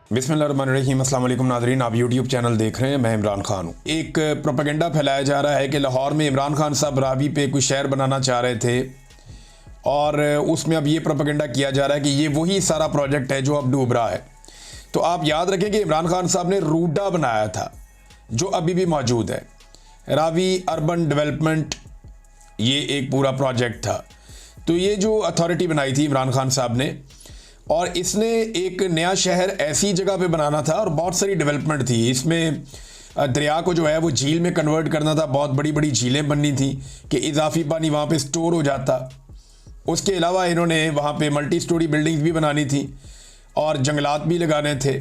बिस्मिल्लाहिर्रहमानिर्रहीम। अस्सलाम वालेकुम नाज़रीन, आप यूट्यूब चैनल देख रहे हैं। मैं इमरान खान हूँ। एक प्रोपेगेंडा फैलाया जा रहा है कि लाहौर में इमरान खान साहब रावी पे कोई शहर बनाना चाह रहे थे और उसमें अब ये प्रोपेगेंडा किया जा रहा है कि ये वही सारा प्रोजेक्ट है जो अब डूब रहा है। तो आप याद रखें कि इमरान खान साहब ने रूडा बनाया था जो अभी भी मौजूद है। रावी अर्बन डेवलपमेंट ये एक पूरा प्रोजेक्ट था। तो ये जो अथॉरिटी बनाई थी इमरान खान साहब ने, और इसने एक नया शहर ऐसी जगह पे बनाना था और बहुत सारी डेवलपमेंट थी। इसमें दरिया को जो है वो झील में कन्वर्ट करना था। बहुत बड़ी बड़ी झीलें बननी थी कि इजाफी पानी वहाँ पे स्टोर हो जाता। उसके अलावा इन्होंने वहाँ पे मल्टी स्टोरी बिल्डिंग्स भी बनानी थी और जंगलात भी लगाने थे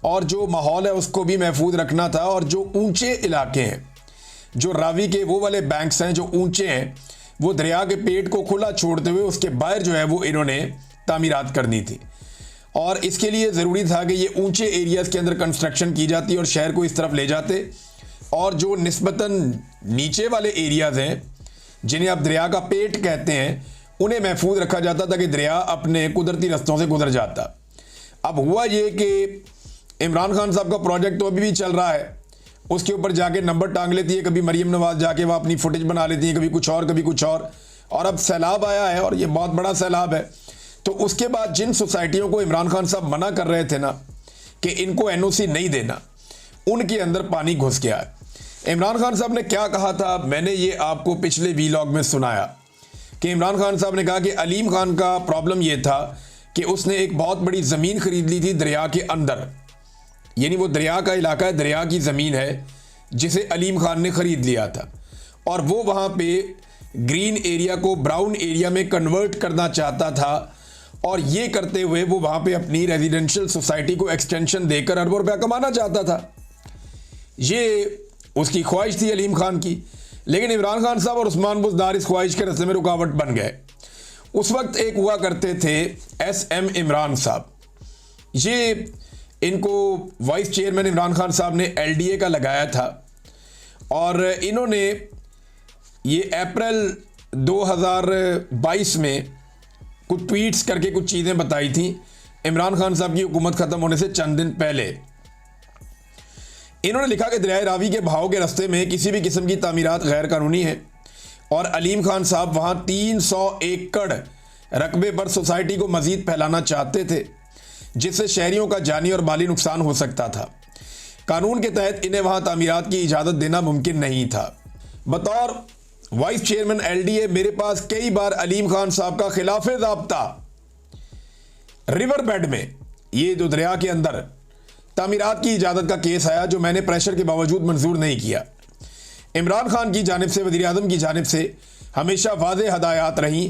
और जो माहौल है उसको भी महफूज रखना था। और जो ऊंचे इलाके हैं, जो रावी के वो वाले बैंक्स हैं जो ऊंचे हैं, वो दरिया के पेट को खुला छोड़ते हुए उसके बाहर जो है वो इन्होंने तामीरात करनी थी। और इसके लिए ज़रूरी था कि ये ऊंचे एरियाज़ के अंदर कंस्ट्रक्शन की जाती और शहर को इस तरफ ले जाते, और जो निस्बतन नीचे वाले एरियाज़ हैं जिन्हें आप दरिया का पेट कहते हैं, उन्हें महफूज रखा जाता ताकि दरिया अपने कुदरती रस्तों से गुजर जाता। अब हुआ ये कि इमरान खान साहब का प्रोजेक्ट तो अभी भी चल रहा है, उसके ऊपर जाके नंबर टांग लेती है। कभी मरीम नवाज जाके वह अपनी फुटेज बना लेती है, कभी कुछ और कभी कुछ और अब सैलाब आया है और ये बहुत बड़ा सैलाब है। तो उसके बाद जिन सोसाइटियों को इमरान खान साहब मना कर रहे थे ना कि इनको एनओसी नहीं देना, उनके अंदर पानी घुस गया है। इमरान खान साहब ने क्या कहा था, मैंने ये आपको पिछले वीलॉग में सुनाया कि इमरान खान साहब ने कहा कि अलीम खान का प्रॉब्लम ये था कि उसने एक बहुत बड़ी ज़मीन खरीद ली थी दरिया के अंदर, यानी वो दरिया का इलाका है, दरिया की ज़मीन है जिसे अलीम खान ने ख़रीद लिया था और वो वहाँ पे ग्रीन एरिया को ब्राउन एरिया में कन्वर्ट करना चाहता था। और ये करते हुए वो वहाँ पे अपनी रेजिडेंशियल सोसाइटी को एक्सटेंशन देकर अरबों रुपया कमाना चाहता था। ये उसकी ख्वाहिश थी अलीम खान की, लेकिन इमरान खान साहब और उस्मान बुज़दार इस ख्वाहिश के रास्ते में रुकावट बन गए। उस वक्त एक हुआ करते थे SM इमरान साहब, ये इनको वाइस चेयरमैन इमरान खान साहब ने LDA का लगाया था और इन्होंने ये अप्रैल 2022 में कुछ ट्वीट्स करके कुछ चीज़ें बताई थी इमरान खान साहब की हुकूमत ख़त्म होने से चंद दिन पहले। इन्होंने लिखा कि दरिया रावी के बहाव के रास्ते में किसी भी किस्म की तामीरात गैर कानूनी है और अलीम खान साहब वहाँ 300 एकड़ रकबे पर सोसाइटी को मज़ीद फैलाना चाहते थे जिससे शहरियों का जानी और माली नुकसान हो सकता था। कानून के तहत इन्हें वहाँ तामीरात की इजाज़त देना मुमकिन नहीं था। बतौर वाइस चेयरमैन LDA मेरे पास कई बार अलीम खान साहब का खिलाफे ज़ाब्ता रिवर बेड में, ये जो दरिया के अंदर तामीरात की इजाज़त का केस आया जो मैंने प्रेशर के बावजूद मंजूर नहीं किया। इमरान खान की जानिब से, वज़ीर आज़म की जानिब से हमेशा वाज़ेह हदायत रहीं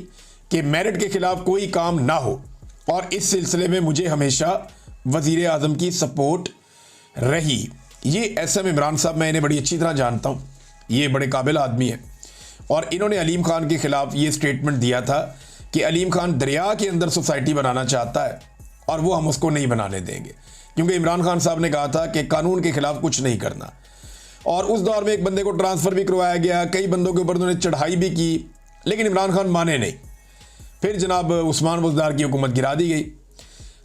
कि मेरिट के ख़िलाफ़ कोई काम ना हो और इस सिलसिले में मुझे हमेशा वज़ीर आज़म की सपोर्ट रही। ये SM इमरान साहब, मैं इन्हें बड़ी अच्छी तरह जानता हूँ, ये बड़े काबिल आदमी हैं और इन्होंने अलीम खान के ख़िलाफ़ ये स्टेटमेंट दिया था कि अलीम खान दरिया के अंदर सोसाइटी बनाना चाहता है और वो हम उसको नहीं बनाने देंगे, क्योंकि इमरान खान साहब ने कहा था कि कानून के ख़िलाफ़ कुछ नहीं करना। और उस दौर में एक बंदे को ट्रांसफ़र भी करवाया गया, कई बंदों के ऊपर उन्होंने चढ़ाई भी की, लेकिन इमरान खान माने नहीं। फिर जनाब उस्मान बुज़दार की हुकूमत गिरा दी गई।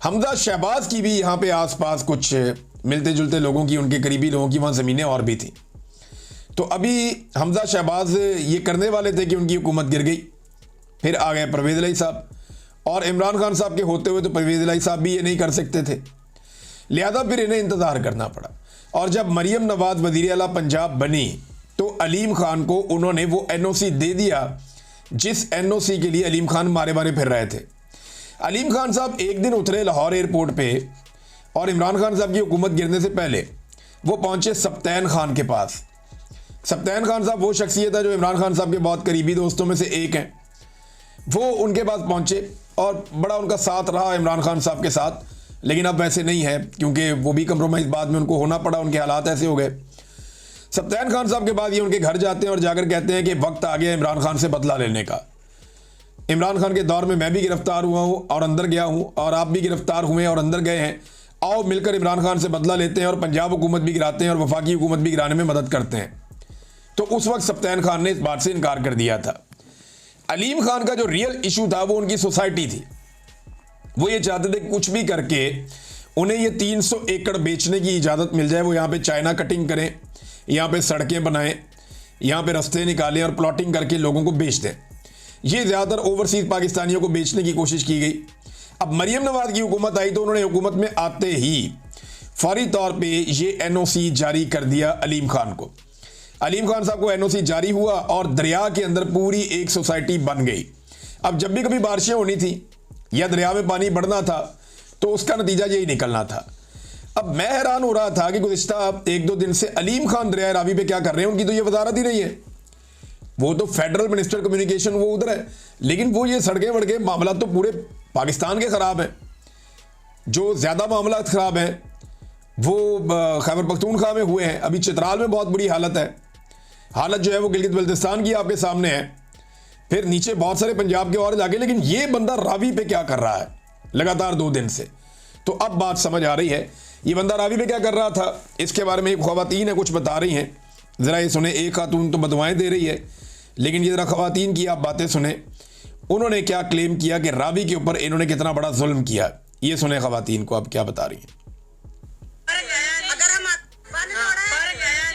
हमजा शहबाज की भी यहाँ पे आसपास कुछ मिलते जुलते लोगों की, उनके करीबी लोगों की वहाँ ज़मीनें और भी थी। तो अभी हमजा शहबाज ये करने वाले थे कि उनकी हुकूमत गिर गई। फिर आ गए परवेज़ इलाही साहब, और इमरान खान साहब के होते हुए तो परवेज़ इलाही साहब भी ये नहीं कर सकते थे, लिहाजा फिर इन्हें इंतज़ार करना पड़ा। और जब मरीम नवाज वज़ीर आला पंजाब बनी तो अलीम खान को उन्होंने वो NOC दे दिया जिस NOC के लिए अलीम खान मारे मारे फिर रहे थे। अलीम खान साहब एक दिन उतरे लाहौर एयरपोर्ट पे और इमरान खान साहब की हुकूमत गिरने से पहले वो पहुंचे सब्तैन खान के पास। सब्तैन खान साहब वो शख्सियत है जो इमरान खान साहब के बहुत करीबी दोस्तों में से एक हैं। वो उनके पास पहुंचे और बड़ा उनका साथ रहा इमरान खान साहब के साथ, लेकिन अब वैसे नहीं है क्योंकि वो भी कंप्रोमाइज़ बाद में उनको होना पड़ा, उनके हालात ऐसे हो गए। सब्तैन खान साहब के बाद ये उनके घर जाते हैं और जाकर कहते हैं कि वक्त आ गया इमरान खान से बदला लेने का। इमरान खान के दौर में मैं भी गिरफ्तार हुआ हूँ और अंदर गया हूँ और आप भी गिरफ्तार हुए और अंदर गए हैं, आओ मिलकर इमरान खान से बदला लेते हैं और पंजाब हुकूमत भी गिराते हैं और वफाकी हुकूमत भी गिराने में मदद करते हैं। तो उस वक्त सब्तैन खान ने इस बात से इनकार कर दिया था। अलीम खान का जो रियल इशू था वो उनकी सोसाइटी थी। वो ये चाहते थे कि कुछ भी करके उन्हें ये 300 एकड़ बेचने की इजाज़त मिल जाए, वो यहाँ पे चाइना कटिंग करें, यहाँ पे सड़कें बनाएं, यहाँ पे रास्ते निकालें और प्लॉटिंग करके लोगों को बेच दें। ये ज़्यादातर ओवरसीज़ पाकिस्तानियों को बेचने की कोशिश की गई। अब मरियम नवाज की हुकूमत आई तो उन्होंने हुकूमत में आते ही फौरी तौर पे ये NOC जारी कर दिया अलीम खान को। अलीम खान साहब को NOC जारी हुआ और दरिया के अंदर पूरी एक सोसाइटी बन गई। अब जब भी कभी बारिशें होनी थी या दरिया में पानी बढ़ना था तो उसका नतीजा यही निकलना था। अब मैं हैरान हो रहा था कि गुज़िश्ता 1-2 दिन से अलीम खान दरिया रावी पे क्या कर रहे हैं, उनकी तो ये वजारत ही नहीं है। वो तो फेडरल मिनिस्टर कम्युनिकेशन वो उधर है, लेकिन वो ये सड़कें वड़कें मामला तो पूरे पाकिस्तान के ख़राब हैं। जो ज़्यादा मामला ख़राब हैं वो खैबर पख्तूनख्वा में हुए हैं। अभी चित्राल में बहुत बुरी हालत है, हालत जो है वो गिलगित बल्तिस्तान की आपके सामने है, फिर नीचे बहुत सारे पंजाब के और इलाके। लेकिन ये बंदा रावी पे क्या कर रहा है लगातार 2 दिन से, तो अब बात समझ आ रही है ये बंदा रावी पे क्या कर रहा था। इसके बारे में एक ख़वातीन है कुछ बता रही हैं, ज़रा ये सुने। एक खातून तो बदवाएँ दे रही है, लेकिन ये ज़रा ख़वातीन की आप बातें सुने। उन्होंने क्या क्लेम किया कि रावी के ऊपर इन्होंने कितना बड़ा जुल्म किया, ये सुने ख़वातीन को अब क्या बता रही हैं।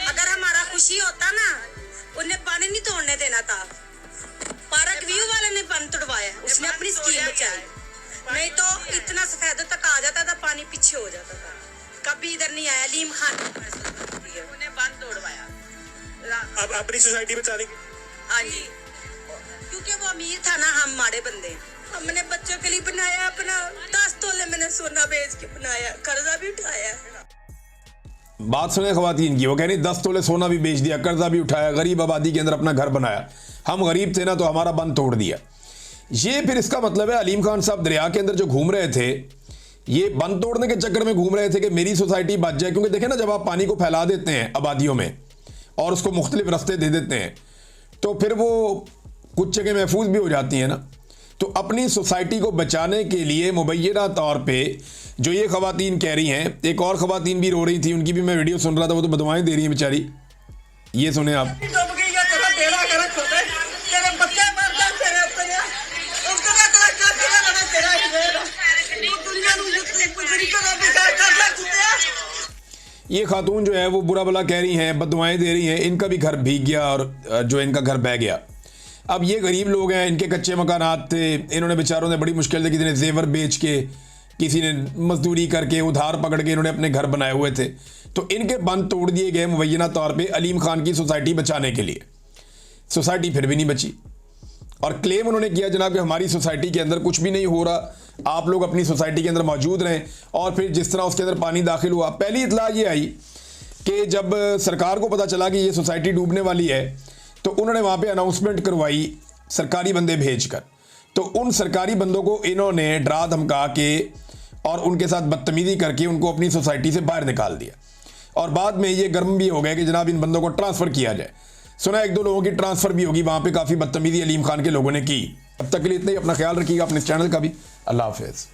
अगर हमारा खुशी होता ना, उन्हें पानी नहीं तोड़ने देना था। पार्क व्यू वाले ने पानी तोड़वाया, उसने अपनी स्कीम बचाई, नहीं तो इतना सफेदों तक आ जाता था, पानी पीछे हो जाता था। कभी इधर नहीं आया। अलीम खान उन्हें बंद तोड़वाया अब अपनी सोसाइटी बचाने की। हाँ जी, क्योंकि वो अमीर था ना, हम माड़े बंदे। हमने बच्चों के लिए बनाया अपना, 10 तोले मैंने सोना बेच के बनाया, कर्जा भी उठाया। बात सुने ख़वातीन की, वो कह रही 10 तोले सोना भी बेच दिया, कर्जा भी उठाया, गरीब आबादी के अंदर अपना घर बनाया। हम गरीब थे ना तो हमारा बंद तोड़ दिया। ये फिर इसका मतलब है अलीम खान साहब दरिया के अंदर जो घूम रहे थे, ये बंद तोड़ने के चक्कर में घूम रहे थे कि मेरी सोसाइटी बच जाए। क्योंकि देखें ना, जब आप पानी को फैला देते हैं आबादियों में और उसको मुख्तलिफ रास्ते दे देते हैं तो फिर वो कुछ जगह महफूज भी हो जाती हैं ना। तो अपनी सोसाइटी को बचाने के लिए मुबैना तौर पे जो ये ख़वातीन कह रही हैं, एक और ख़वातीन भी रो रही थी, उनकी भी मैं वीडियो सुन रहा था, वो तो बदवाएं दे रही हैं बेचारी। ये सुने आप। ये खातून जो है वो बुरा भला कह रही हैं, बददुआएं दे रही हैं, इनका भी घर भीग गया और जो इनका घर बह गया। अब ये गरीब लोग हैं, इनके कच्चे मकानात थे, इन्होंने बेचारों ने बड़ी मुश्किल से, किसी ने जेवर बेच के, किसी ने मजदूरी करके, उधार पकड़ के इन्होंने अपने घर बनाए हुए थे। तो इनके बंद तोड़ दिए गए मुबैना तौर पे अलीम खान की सोसाइटी बचाने के लिए। सोसाइटी फिर भी नहीं बची और क्लेम उन्होंने किया जनाब कि हमारी सोसाइटी के अंदर कुछ भी नहीं हो रहा, आप लोग अपनी सोसाइटी के अंदर मौजूद रहें। और फिर जिस तरह उसके अंदर पानी दाखिल हुआ, पहली इतला ये आई कि जब सरकार को पता चला कि ये सोसाइटी डूबने वाली है तो उन्होंने वहाँ पे अनाउंसमेंट करवाई सरकारी बंदे भेजकर। तो उन सरकारी बंदों को इन्होंने डरा धमका के और उनके साथ बदतमीज़ी करके उनको अपनी सोसाइटी से बाहर निकाल दिया। और बाद में ये गर्म भी हो गए कि जनाब इन बंदों को ट्रांसफ़र किया जाए। सुना 1-2 लोगों की ट्रांसफ़र भी होगी, वहाँ पे काफ़ी बदतमीज़ी अलीम खान के लोगों ने की। अब तक के लिए इतना ही, अपना ख्याल रखिएगा, अपने चैनल का भी। अल्लाह हाफ़िज़।